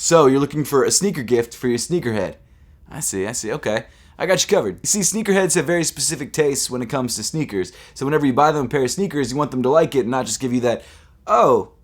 So you're looking for a sneaker gift for your sneakerhead. I see, okay. I got you covered. You see, sneakerheads have very specific tastes when it comes to sneakers. So whenever you buy them a pair of sneakers, you want them to like it and not just give you that, oh,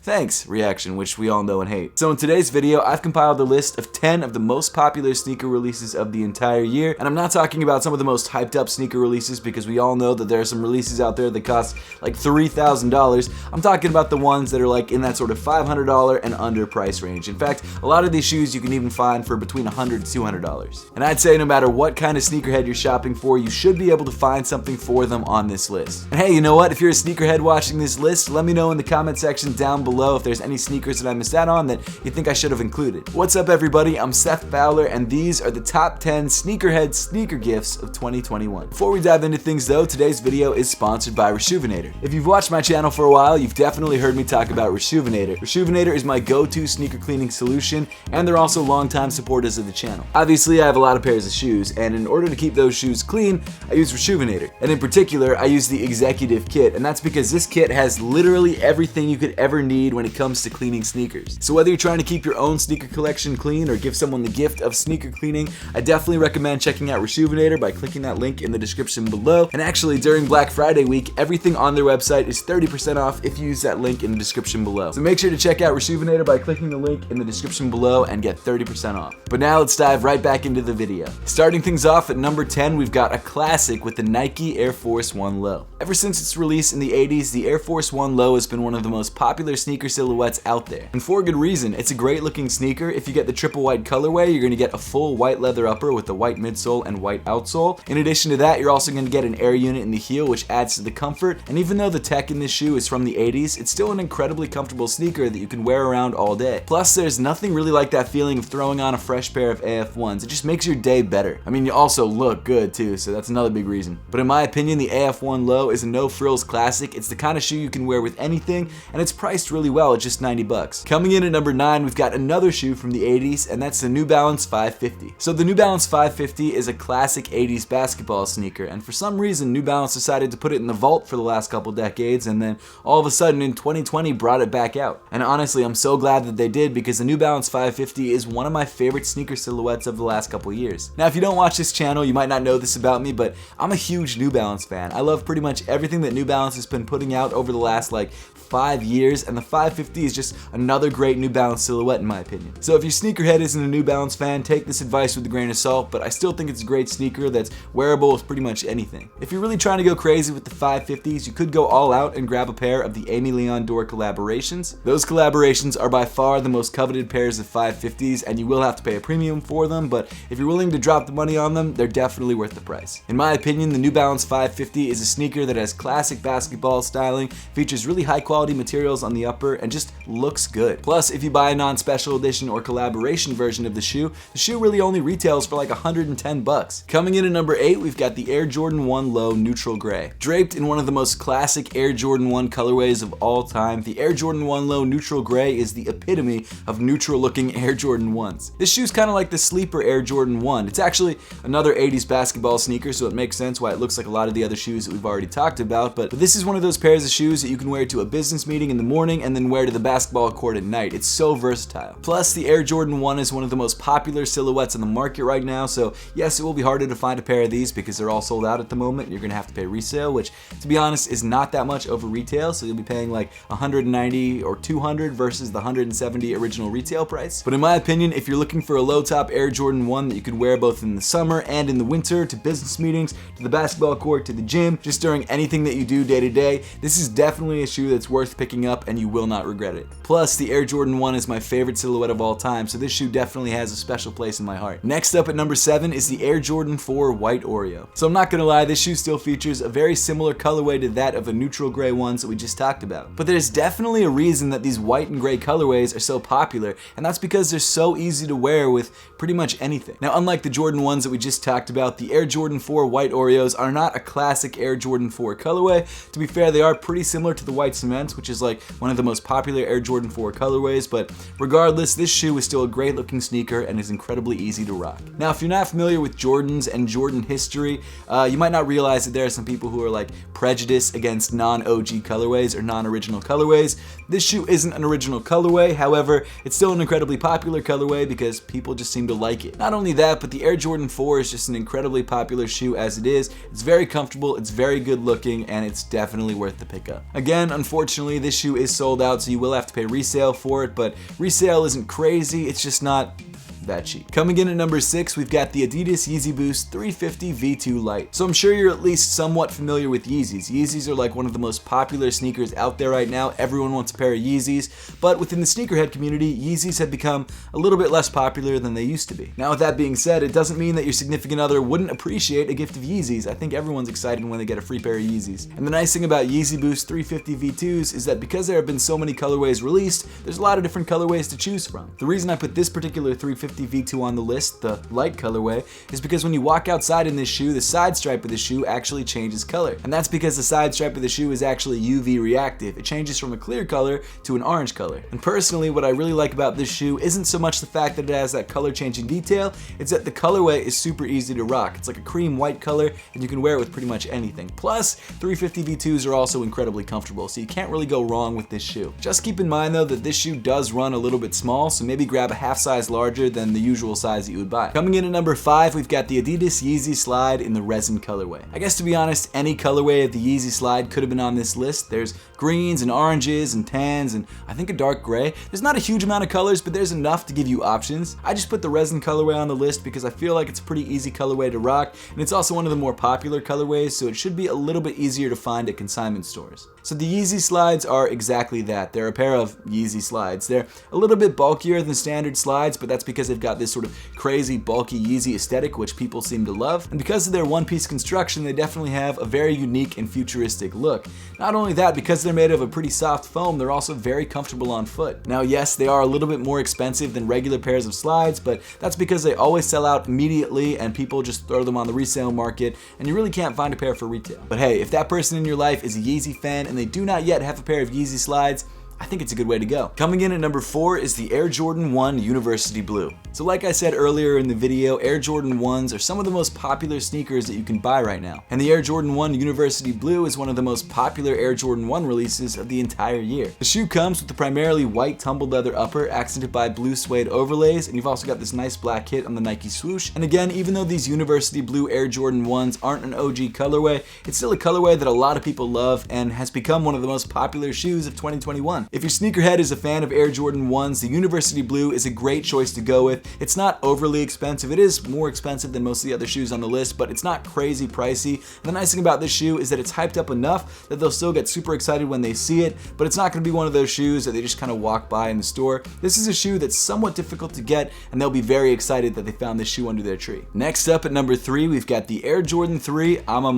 thanks reaction, which we all know and hate. So in today's video, I've compiled a list of 10 of the most popular sneaker releases of the entire year. And I'm not talking about some of the most hyped up sneaker releases because we all know that there are some releases out there that cost like $3,000. I'm talking about the ones that are like in that sort of $500 and under price range. In fact, a lot of these shoes you can even find for between $100 to $200. And I'd say no matter what kind of sneakerhead you're shopping for, you should be able to find something for them on this list. And hey, you know what? If you're a sneakerhead watching this list, let me know in the comment section down below if there's any sneakers that I missed out on that you think I should have included. What's up, everybody? I'm Seth Fowler, and these are the top 10 sneakerhead sneaker gifts of 2021. Before we dive into things though, today's video is sponsored by Rejuvenator. If you've watched my channel for a while, you've definitely heard me talk about Rejuvenator. Rejuvenator is my go-to sneaker cleaning solution, and they're also longtime supporters of the channel. Obviously, I have a lot of pairs of shoes, and in order to keep those shoes clean, I use Rejuvenator. And in particular, I use the Executive Kit, and that's because this kit has literally everything you could ever need when it comes to cleaning sneakers. So whether you're trying to keep your own sneaker collection clean or give someone the gift of sneaker cleaning, I definitely recommend checking out Rejuvenator by clicking that link in the description below. And actually, during Black Friday week, everything on their website is 30% off if you use that link in the description below. So make sure to check out Rejuvenator by clicking the link in the description below and get 30% off. But now let's dive right back into the video. Starting things off at number 10, we've got a classic with the Nike Air Force 1 Low. Ever since its release in the 80s, the Air Force 1 Low has been one of the most popular sneaker silhouettes out there. And for good reason. It's a great looking sneaker. If you get the triple white colorway, you're going to get a full white leather upper with a white midsole and white outsole. In addition to that, you're also going to get an air unit in the heel, which adds to the comfort. And even though the tech in this shoe is from the 80s, it's still an incredibly comfortable sneaker that you can wear around all day. Plus, there's nothing really like that feeling of throwing on a fresh pair of AF1s. It just makes your day better. I mean, you also look good too, so that's another big reason. But in my opinion, the AF1 Low is a no frills classic. It's the kind of shoe you can wear with anything, and it's priced really well at just $90. Coming in at number 9, we've got another shoe from the 80s, and that's the New Balance 550. So the New Balance 550 is a classic 80s basketball sneaker, and for some reason New Balance decided to put it in the vault for the last couple decades, and then all of a sudden in 2020 brought it back out. And honestly, I'm so glad that they did, because the New Balance 550 is one of my favorite sneaker silhouettes of the last couple years. Now, if you don't watch this channel, you might not know this about me, but I'm a huge New Balance fan. I love pretty much everything that New Balance has been putting out over the last 5 years, and the 550 is just another great New Balance silhouette in my opinion. So if your sneakerhead isn't a New Balance fan, take this advice with a grain of salt, but I still think it's a great sneaker that's wearable with pretty much anything. If you're really trying to go crazy with the 550s, you could go all out and grab a pair of the Amy Leon Dore collaborations. Those collaborations are by far the most coveted pairs of 550s, and you will have to pay a premium for them, but if you're willing to drop the money on them, they're definitely worth the price. In my opinion, the New Balance 550 is a sneaker that has classic basketball styling, features really high quality materials on the upper, and just looks good. Plus, if you buy a non-special edition or collaboration version of the shoe really only retails for like $110. Coming in at number 8, we've got the Air Jordan 1 Low Neutral Gray. Draped in one of the most classic Air Jordan 1 colorways of all time, the Air Jordan 1 Low Neutral Gray is the epitome of neutral looking Air Jordan 1s. This shoe's kind of like the sleeper Air Jordan 1. It's actually another 80s basketball sneaker, so it makes sense why it looks like a lot of the other shoes that we've already talked about, but this is one of those pairs of shoes that you can wear to a business meeting in the morning and then wear to the basketball court at night. It's so versatile. Plus, the Air Jordan 1 is one of the most popular silhouettes on the market right now, so yes, it will be harder to find a pair of these because they're all sold out at the moment. You're gonna have to pay resale, which, to be honest, is not that much over retail, so you'll be paying like $190 or $200 versus the $170 original retail price. But in my opinion, if you're looking for a low top Air Jordan 1 that you could wear both in the summer and in the winter, to business meetings, to the basketball court, to the gym, just during anything that you do day to day, this is definitely a shoe that's worth picking up and you will not regret it. Plus, the Air Jordan 1 is my favorite silhouette of all time, so this shoe definitely has a special place in my heart. Next up at number 7 is the Air Jordan 4 White Oreo. So I'm not gonna lie, this shoe still features a very similar colorway to that of the neutral gray ones that we just talked about. But there's definitely a reason that these white and gray colorways are so popular, and that's because they're so easy to wear with pretty much anything. Now, unlike the Jordan 1s that we just talked about, the Air Jordan 4 White Oreos are not a classic Air Jordan 4 colorway. To be fair, they are pretty similar to the white cements, which is like one of the most popular Air Jordan 4 colorways, but regardless, this shoe is still a great looking sneaker and is incredibly easy to rock. Now, if you're not familiar with Jordans and Jordan history, you might not realize that there are some people who are like prejudiced against non-OG colorways or non-original colorways. This shoe isn't an original colorway, however, it's still an incredibly popular colorway because people just seem to like it. Not only that, but the Air Jordan 4 is just an incredibly popular shoe as it is. It's very comfortable, it's very good looking, and it's definitely worth the pickup. Again, unfortunately, this shoe is sold out, so you will have to pay resale for it, but resale isn't crazy, it's just not that cheap. Coming in at number 6, we've got the Adidas Yeezy Boost 350 V2 Lite. So I'm sure you're at least somewhat familiar with Yeezys. Yeezys are like one of the most popular sneakers out there right now. Everyone wants a pair of Yeezys, but within the sneakerhead community, Yeezys have become a little bit less popular than they used to be. Now, with that being said, it doesn't mean that your significant other wouldn't appreciate a gift of Yeezys. I think everyone's excited when they get a free pair of Yeezys. And the nice thing about Yeezy Boost 350 V2s is that because there have been so many colorways released, there's a lot of different colorways to choose from. The reason I put this particular 350 V2 on the list, the light colorway, is because when you walk outside in this shoe, the side stripe of the shoe actually changes color. And that's because the side stripe of the shoe is actually UV reactive. It changes from a clear color to an orange color. And personally, what I really like about this shoe isn't so much the fact that it has that color changing detail, it's that the colorway is super easy to rock. It's like a cream white color and you can wear it with pretty much anything. Plus, 350 V2s are also incredibly comfortable, so you can't really go wrong with this shoe. Just keep in mind though that this shoe does run a little bit small, so maybe grab a half size larger than the usual size that you would buy. Coming in at number 5, we've got the Adidas Yeezy Slide in the Resin colorway. I guess to be honest, any colorway of the Yeezy Slide could have been on this list. There's greens and oranges and tans and I think a dark gray. There's not a huge amount of colors, but there's enough to give you options. I just put the Resin colorway on the list because I feel like it's a pretty easy colorway to rock, and it's also one of the more popular colorways, so it should be a little bit easier to find at consignment stores. So the Yeezy Slides are exactly that. They're a pair of Yeezy Slides. They're a little bit bulkier than standard slides, but that's because they've got this sort of crazy bulky Yeezy aesthetic which people seem to love. And because of their one-piece construction, they definitely have a very unique and futuristic look. Not only that, because they're made of a pretty soft foam, they're also very comfortable on foot. Now yes, they are a little bit more expensive than regular pairs of slides, but that's because they always sell out immediately and people just throw them on the resale market and you really can't find a pair for retail. But hey, if that person in your life is a Yeezy fan and they do not yet have a pair of Yeezy Slides, I think it's a good way to go. Coming in at number 4 is the Air Jordan 1 University Blue. So like I said earlier in the video, Air Jordan 1s are some of the most popular sneakers that you can buy right now. And the Air Jordan 1 University Blue is one of the most popular Air Jordan 1 releases of the entire year. The shoe comes with the primarily white tumbled leather upper accented by blue suede overlays, and you've also got this nice black hit on the Nike swoosh. And again, even though these University Blue Air Jordan 1s aren't an OG colorway, it's still a colorway that a lot of people love and has become one of the most popular shoes of 2021. If your sneakerhead is a fan of Air Jordan 1s, the University Blue is a great choice to go with. It's not overly expensive. It is more expensive than most of the other shoes on the list, but it's not crazy pricey. And the nice thing about this shoe is that it's hyped up enough that they'll still get super excited when they see it, but it's not going to be one of those shoes that they just kind of walk by in the store. This is a shoe that's somewhat difficult to get, and they'll be very excited that they found this shoe under their tree. Next up at number 3, we've got the Air Jordan 3 Alma.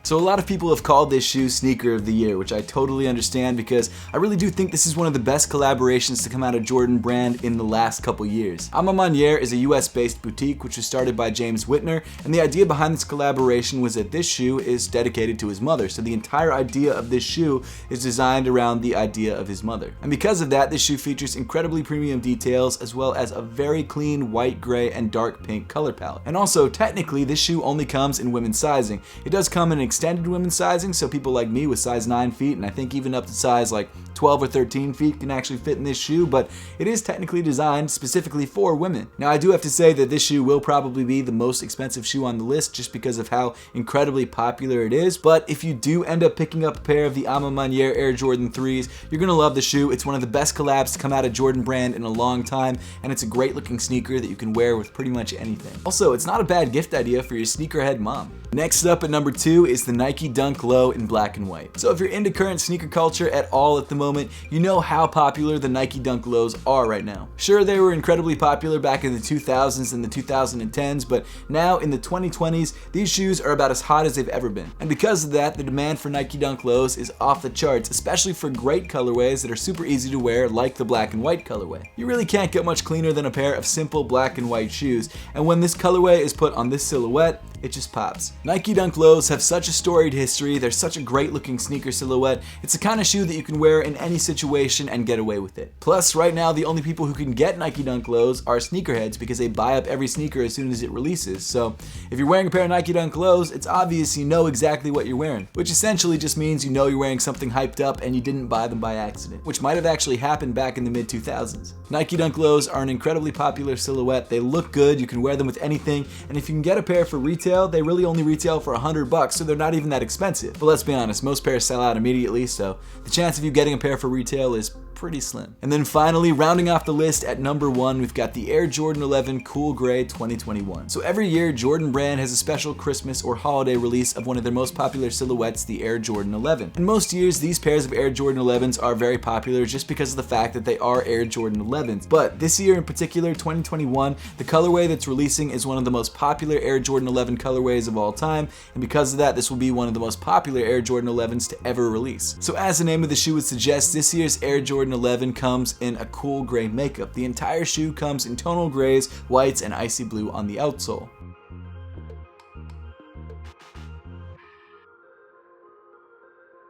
So a lot of people have called this shoe Sneaker of the Year, which I totally understand because I really do think this is one of the best collaborations to come out of Jordan brand in the last couple years. Alma is a US-based boutique which was started by James Whitner, and the idea behind this collaboration was that this shoe is dedicated to his mother, so the entire idea of this shoe is designed around the idea of his mother. And because of that, this shoe features incredibly premium details as well as a very clean white, gray, and dark pink color palette. And also, technically, this shoe only comes in women's sizing. It does come in extended women's sizing, so people like me with size 9 feet, and I think even up to size like 12 or 13 feet can actually fit in this shoe, but it is technically designed specifically for women. Now, I do have to say that this shoe will probably be the most expensive shoe on the list just because of how incredibly popular it is, but if you do end up picking up a pair of the Alma Air Jordan 3s, you're gonna love the shoe. It's one of the best collabs to come out of Jordan brand in a long time, and it's a great looking sneaker that you can wear with pretty much anything. Also, it's not a bad gift idea for your sneakerhead mom. Next up at number 2 is the Nike Dunk Low in black and white. So if you're into current sneaker culture at all at the moment, you know how popular the Nike Dunk Lows are right now. Sure, they were incredibly popular back in the 2000s and the 2010s, but now in the 2020s, these shoes are about as hot as they've ever been. And because of that, the demand for Nike Dunk Lows is off the charts, especially for great colorways that are super easy to wear like the black and white colorway. You really can't get much cleaner than a pair of simple black and white shoes, and when this colorway is put on this silhouette, it just pops. Nike Dunk Lows have such a storied history, they're such a great looking sneaker silhouette, it's the kind of shoe that you can wear in any situation and get away with it. Plus, right now the only people who can get Nike Dunk Lows are sneakerheads because they buy up every sneaker as soon as it releases. So if you're wearing a pair of Nike Dunk Lows, it's obvious you know exactly what you're wearing, which essentially just means you know you're wearing something hyped up and you didn't buy them by accident, which might have actually happened back in the mid-2000s. Nike Dunk Lows are an incredibly popular silhouette. They look good, you can wear them with anything, and if you can get a pair for retail, they really only retail for $100, so they're not even that expensive. But let's be honest, most pairs sell out immediately, so the chance of you getting a pair for retail is pretty slim. And then finally, rounding off the list at number 1, we've got the Air Jordan 11 Cool Gray 2021. So every year, Jordan Brand has a special Christmas or holiday release of one of their most popular silhouettes, the Air Jordan 11. And most years, these pairs of Air Jordan 11s are very popular just because of the fact that they are Air Jordan 11s. But this year in particular, 2021, the colorway that's releasing is one of the most popular Air Jordan 11 colorways of all time, and because of that, this will be one of the most popular Air Jordan 11s to ever release. So as the name of the shoe would suggest, this year's Air Jordan 11 comes in a cool gray makeup. The entire shoe comes in tonal grays, whites, and icy blue on the outsole.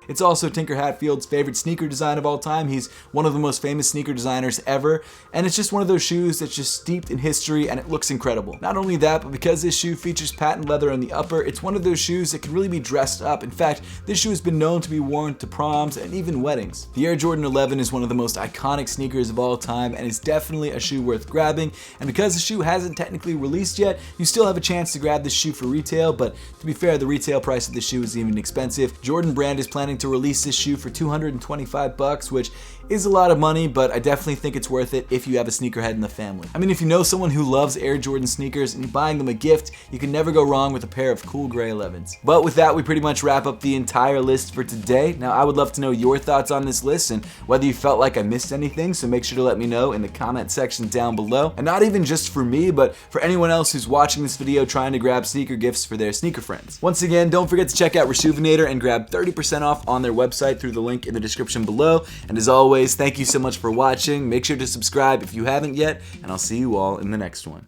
It's also Tinker Hatfield's favorite sneaker design of all time. He's one of the most famous sneaker designers ever, and it's just one of those shoes that's just steeped in history and it looks incredible. Not only that, but because this shoe features patent leather on the upper, it's one of those shoes that can really be dressed up. In fact, this shoe has been known to be worn to proms and even weddings. The Air Jordan 11 is one of the most iconic sneakers of all time and is definitely a shoe worth grabbing, and because the shoe hasn't technically released yet, you still have a chance to grab this shoe for retail, but to be fair, the retail price of this shoe is even expensive. Jordan Brand is planning to release this shoe for $225, which is a lot of money, but I definitely think it's worth it if you have a sneakerhead in the family. I mean, if you know someone who loves Air Jordan sneakers and you're buying them a gift, you can never go wrong with a pair of cool gray 11s. But with that, we pretty much wrap up the entire list for today. Now, I would love to know your thoughts on this list and whether you felt like I missed anything, so make sure to let me know in the comment section down below. And not even just for me, but for anyone else who's watching this video trying to grab sneaker gifts for their sneaker friends. Once again, don't forget to check out Rejuvenator and grab 30% off on their website through the link in the description below. And as always, thank you so much for watching. Make sure to subscribe if you haven't yet, and I'll see you all in the next one.